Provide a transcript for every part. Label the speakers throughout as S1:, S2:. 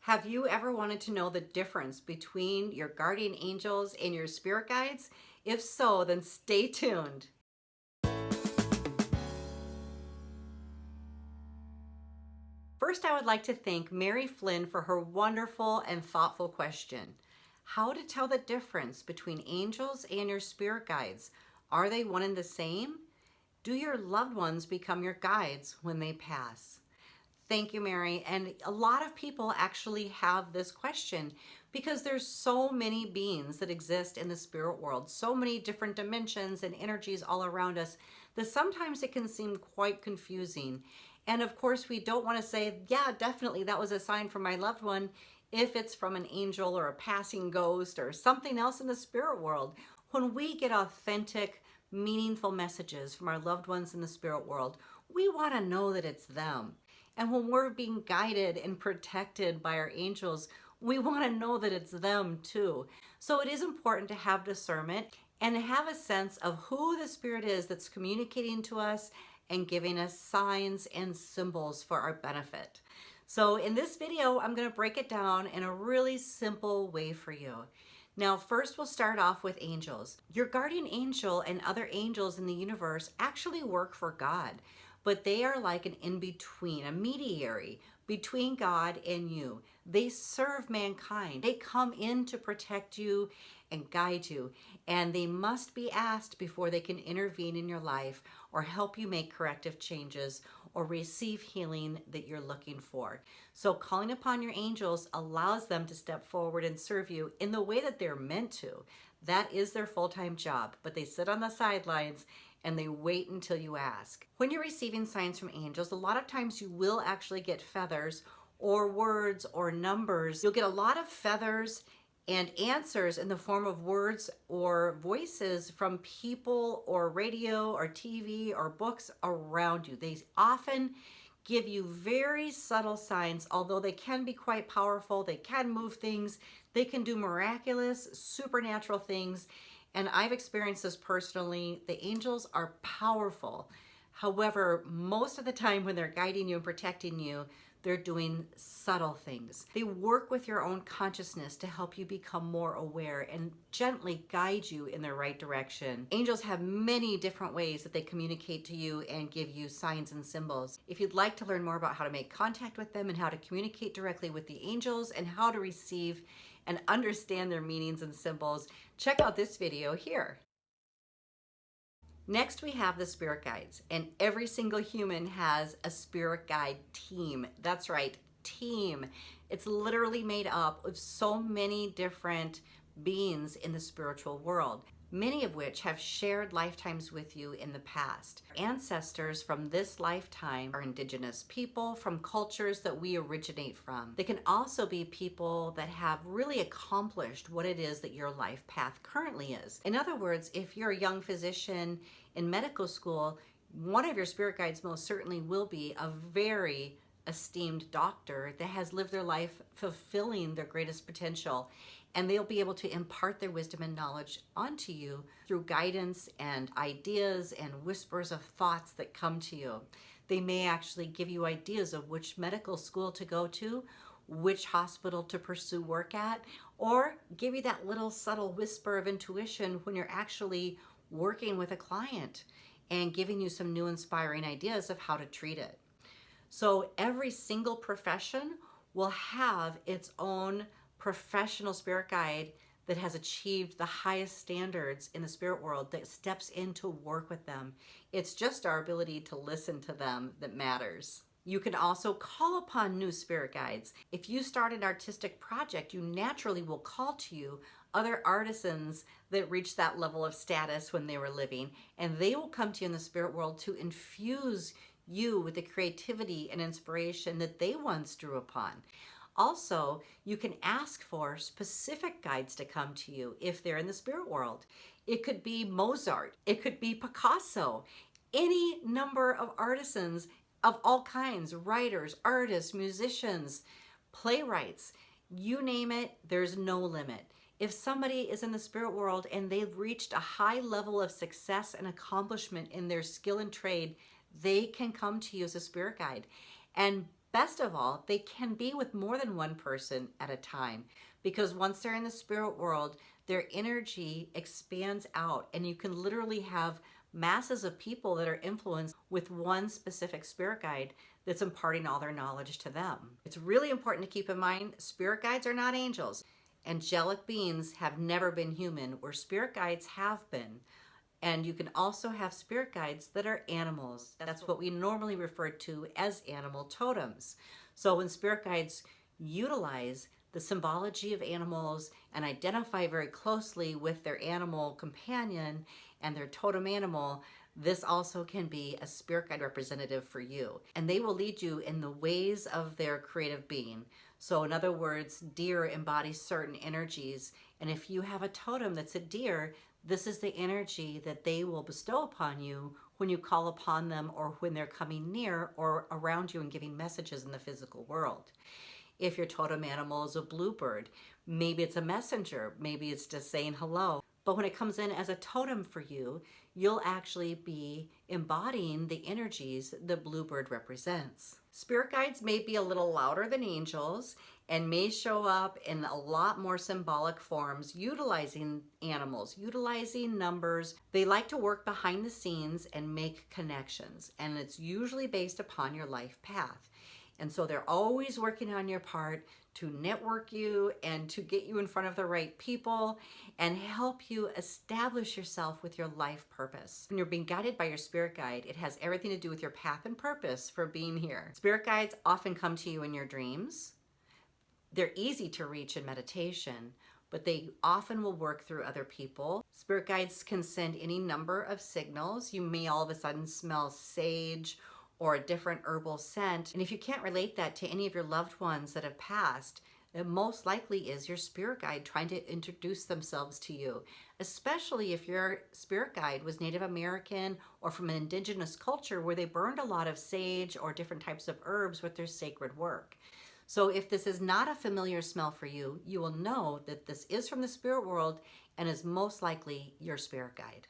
S1: Have you ever wanted to know the difference between your guardian angels and your spirit guides? If so, then stay tuned. First, I would like to thank Mary Flynn for her wonderful and thoughtful question. How to tell the difference between angels and your spirit guides? Are they one and the same? Do your loved ones become your guides when they pass? Thank you, Mary. And a lot of people actually have this question because there's so many beings that exist in the spirit world, so many different dimensions and energies all around us that sometimes it can seem quite confusing. And of course, we don't want to say, yeah, definitely that was a sign from my loved one if it's from an angel or a passing ghost or something else in the spirit world. When we get authentic, meaningful messages from our loved ones in the spirit world, we want to know that it's them. And when we're being guided and protected by our angels, we want to know that it's them too. So it is important to have discernment and to have a sense of who the spirit is that's communicating to us and giving us signs and symbols for our benefit. So in this video, I'm going to break it down in a really simple way for you. Now, first we'll start off with angels. Your guardian angel and other angels in the universe actually work for God, but they are like an in-between, a mediator between God and you. They serve mankind. They come in to protect you and guide you, and they must be asked before they can intervene in your life or help you make corrective changes or receive healing that you're looking for. So calling upon your angels allows them to step forward and serve you in the way that they're meant to. That is their full-time job, but they sit on the sidelines and they wait until you ask. When you're receiving signs from angels, a lot of times you will actually get feathers or words or numbers. You'll get a lot of feathers and answers in the form of words or voices from people or radio or TV or books around you. They often give you very subtle signs, although they can be quite powerful. They can move things. They can do miraculous, supernatural things. And I've experienced this personally. The angels are powerful. However, most of the time when they're guiding you and protecting you, they're doing subtle things. They work with your own consciousness to help you become more aware and gently guide you in the right direction. Angels have many different ways that they communicate to you and give you signs and symbols. If you'd like to learn more about how to make contact with them and how to communicate directly with the angels and how to receive and understand their meanings and symbols, check out this video here. Next, we have the spirit guides, and every single human has a spirit guide team. That's right, team. It's literally made up of so many different beings in the spiritual world, many of which have shared lifetimes with you in the past. Ancestors from this lifetime are indigenous people from cultures that we originate from. They can also be people that have really accomplished what it is that your life path currently is. In other words, if you're a young physician in medical school, one of your spirit guides most certainly will be a very esteemed doctor that has lived their life fulfilling their greatest potential, and they'll be able to impart their wisdom and knowledge onto you through guidance and ideas and whispers of thoughts that come to you. They may actually give you ideas of which medical school to go to, which hospital to pursue work at, or give you that little subtle whisper of intuition when you're actually working with a client and giving you some new inspiring ideas of how to treat it. So every single profession will have its own professional spirit guide that has achieved the highest standards in the spirit world that steps in to work with them. It's just our ability to listen to them that matters. You can also call upon new spirit guides. If you start an artistic project, you naturally will call to you other artisans that reach that level of status when they were living, and they will come to you in the spirit world to infuse you with the creativity and inspiration that they once drew upon. Also, you can ask for specific guides to come to you if they're in the spirit world. It could be Mozart, it could be Picasso, any number of artisans of all kinds, writers, artists, musicians, playwrights, you name it, there's no limit. If somebody is in the spirit world and they've reached a high level of success and accomplishment in their skill and trade, they can come to you as a spirit guide. And Best of all, they can be with more than one person at a time, because once they're in the spirit world, their energy expands out, and you can literally have masses of people that are influenced with one specific spirit guide that's imparting all their knowledge to them. It's really important to keep in mind spirit guides are not angels. Angelic beings have never been human, where spirit guides have been. And you can also have spirit guides that are animals. That's what we normally refer to as animal totems. So when spirit guides utilize the symbology of animals and identify very closely with their animal companion and their totem animal, this also can be a spirit guide representative for you. And they will lead you in the ways of their creative being. So in other words, deer embodies certain energies. And if you have a totem that's a deer, this is the energy that they will bestow upon you when you call upon them, or when they're coming near or around you and giving messages in the physical world. If your totem animal is a bluebird, maybe it's a messenger, maybe it's just saying hello. But when it comes in as a totem for you, you'll actually be embodying the energies the bluebird represents. Spirit guides may be a little louder than angels and may show up in a lot more symbolic forms, utilizing animals, utilizing numbers. They like to work behind the scenes and make connections, and it's usually based upon your life path. And so they're always working on your part to network you and to get you in front of the right people and help you establish yourself with your life purpose. When you're being guided by your spirit guide, it has everything to do with your path and purpose for being here. Spirit guides often come to you in your dreams. They're easy to reach in meditation, but they often will work through other people. Spirit guides can send any number of signals. You may all of a sudden smell sage or a different herbal scent. And if you can't relate that to any of your loved ones that have passed, it most likely is your spirit guide trying to introduce themselves to you, especially if your spirit guide was Native American or from an indigenous culture where they burned a lot of sage or different types of herbs with their sacred work. So if this is not a familiar smell for you, you will know that this is from the spirit world and is most likely your spirit guide.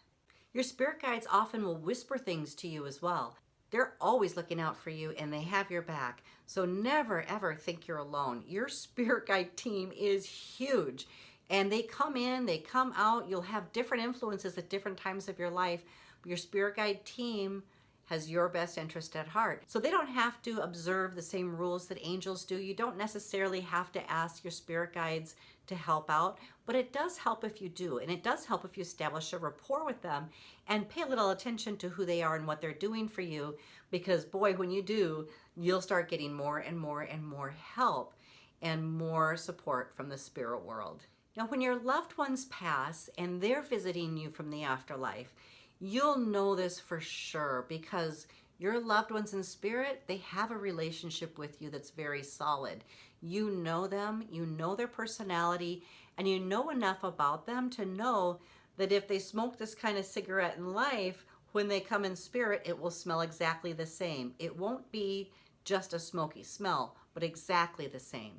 S1: Your spirit guides often will whisper things to you as well. They're always looking out for you and they have your back. So never ever think you're alone. Your spirit guide team is huge, and they come in, they come out. You'll have different influences at different times of your life, but your spirit guide team has your best interest at heart. So they don't have to observe the same rules that angels do. You don't necessarily have to ask your spirit guides to help out, but it does help if you do. And it does help if you establish a rapport with them and pay a little attention to who they are and what they're doing for you, because boy, when you do, you'll start getting more and more and more help and more support from the spirit world. Now, when your loved ones pass and they're visiting you from the afterlife, you'll know this for sure, because your loved ones in spirit, they have a relationship with you that's very solid. You know them, you know their personality, and you know enough about them to know that if they smoke this kind of cigarette in life, when they come in spirit, it will smell exactly the same. It won't be just a smoky smell, but exactly the same.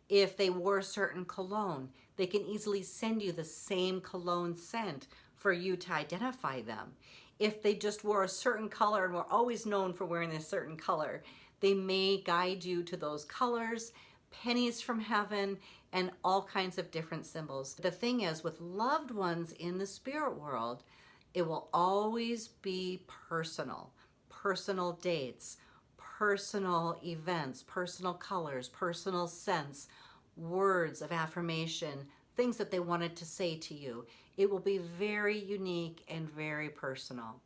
S1: If they wore a certain cologne, they can easily send you the same cologne scent for you to identify them. If they just wore a certain color and were always known for wearing a certain color, they may guide you to those colors, pennies from heaven, and all kinds of different symbols. The thing is, with loved ones in the spirit world, it will always be personal. Personal dates, personal events, personal colors, personal scents, words of affirmation, things that they wanted to say to you. It will be very unique and very personal.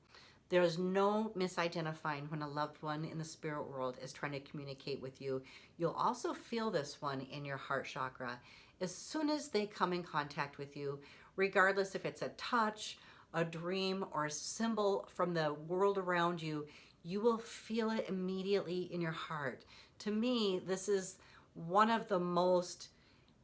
S1: There's no misidentifying when a loved one in the spirit world is trying to communicate with you. You'll also feel this one in your heart chakra. As soon as they come in contact with you, regardless if it's a touch, a dream, or a symbol from the world around you, you will feel it immediately in your heart. To me, this is one of the most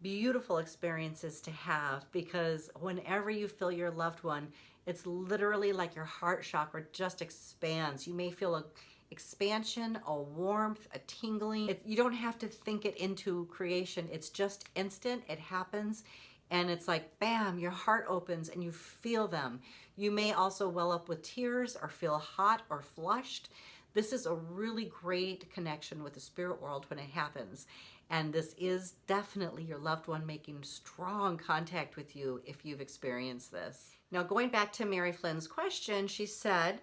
S1: beautiful experiences to have, because whenever you feel your loved one, it's literally like your heart chakra just expands. You may feel a expansion, a warmth, a tingling. You don't have to think it into creation. It's just instant. It happens. And it's like, bam, your heart opens and you feel them. You may also well up with tears or feel hot or flushed. This is a really great connection with the spirit world when it happens. And this is definitely your loved one making strong contact with you if you've experienced this. Now, going back to Mary Flynn's question, she said,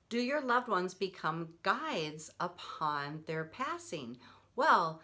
S1: do your loved ones become guides upon their passing? Well,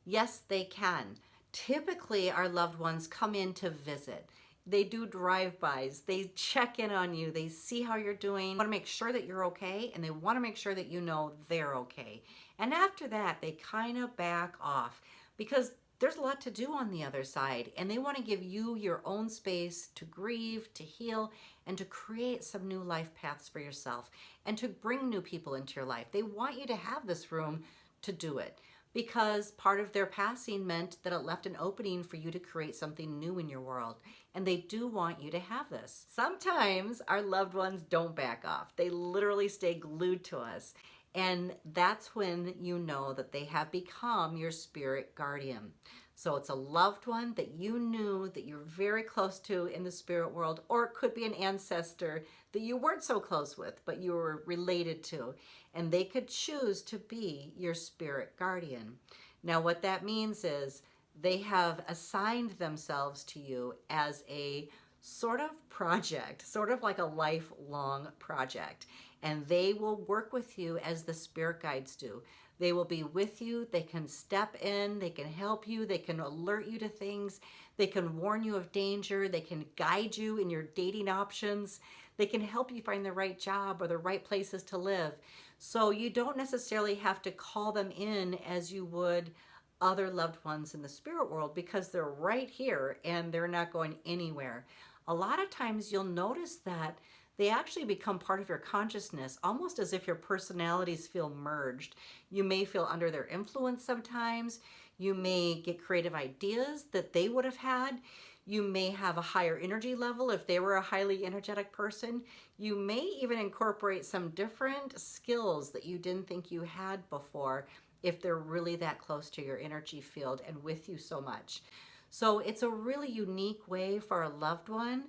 S1: yes, they can. Typically, our loved ones come in to visit. They do drive-bys. They check in on you. They see how you're doing. They want to make sure that you're okay, and they want to make sure that you know they're okay. And after that, they kind of back off because there's a lot to do on the other side, and they want to give you your own space to grieve, to heal, and to create some new life paths for yourself, and to bring new people into your life. They want you to have this room to do it, because part of their passing meant that it left an opening for you to create something new in your world. And they do want you to have this. Sometimes our loved ones don't back off. They literally stay glued to us. And that's when you know that they have become your spirit guardian. So it's a loved one that you knew that you're very close to in the spirit world, or it could be an ancestor that you weren't so close with, but you were related to, and they could choose to be your spirit guardian. Now, what that means is they have assigned themselves to you as a sort of project, sort of like a lifelong project, and they will work with you as the spirit guides do. They will be with you. They can step in. They can help you. They can alert you to things. They can warn you of danger. They can guide you in your dating options. They can help you find the right job or the right places to live. So you don't necessarily have to call them in as you would other loved ones in the spirit world, because they're right here and they're not going anywhere. A lot of times you'll notice that they actually become part of your consciousness, almost as if your personalities feel merged. You may feel under their influence sometimes. You may get creative ideas that they would have had. You may have a higher energy level if they were a highly energetic person. You may even incorporate some different skills that you didn't think you had before if they're really that close to your energy field and with you so much. So it's a really unique way for a loved one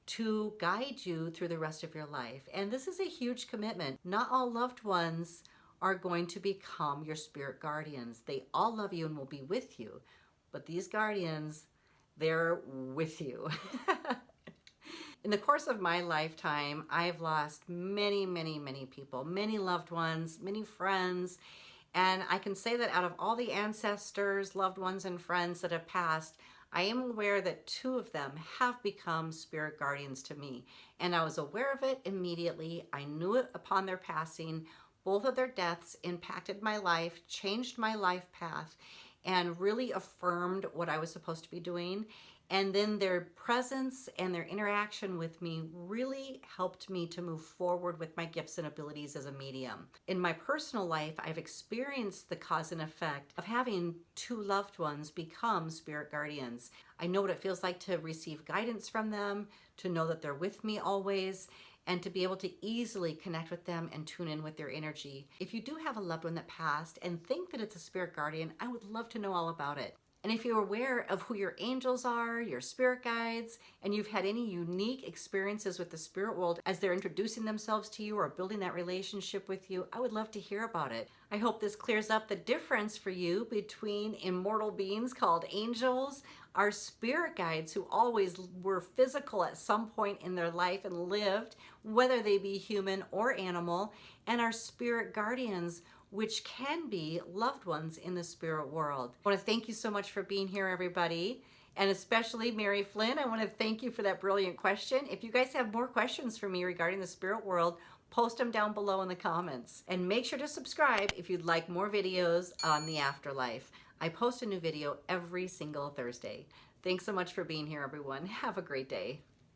S1: to guide you through the rest of your life. And this is a huge commitment. Not all loved ones are going to become your spirit guardians. They all love you and will be with you. But these guardians, they're with you. In the course of my lifetime, I've lost many, many, many people, many loved ones, many friends. And I can say that out of all the ancestors, loved ones, and friends that have passed, I am aware that 2 of them have become spirit guardians to me. And I was aware of it immediately. I knew it upon their passing. Both of their deaths impacted my life, changed my life path, and really affirmed what I was supposed to be doing. And then their presence and their interaction with me really helped me to move forward with my gifts and abilities as a medium. In my personal life, I've experienced the cause and effect of having 2 loved ones become spirit guardians. I know what it feels like to receive guidance from them, to know that they're with me always, and to be able to easily connect with them and tune in with their energy. If you do have a loved one that passed and think that it's a spirit guardian, I would love to know all about it. And if you're aware of who your angels are, your spirit guides, and you've had any unique experiences with the spirit world as they're introducing themselves to you or building that relationship with you, I would love to hear about it. I hope this clears up the difference for you between immortal beings called angels, our spirit guides who always were physical at some point in their life and lived, whether they be human or animal, and our spirit guardians, which can be loved ones in the spirit world. I want to thank you so much for being here, everybody. And especially Mary Flynn, I want to thank you for that brilliant question. If you guys have more questions for me regarding the spirit world, post them down below in the comments. And make sure to subscribe if you'd like more videos on the afterlife. I post a new video every single Thursday. Thanks so much for being here, everyone. Have a great day.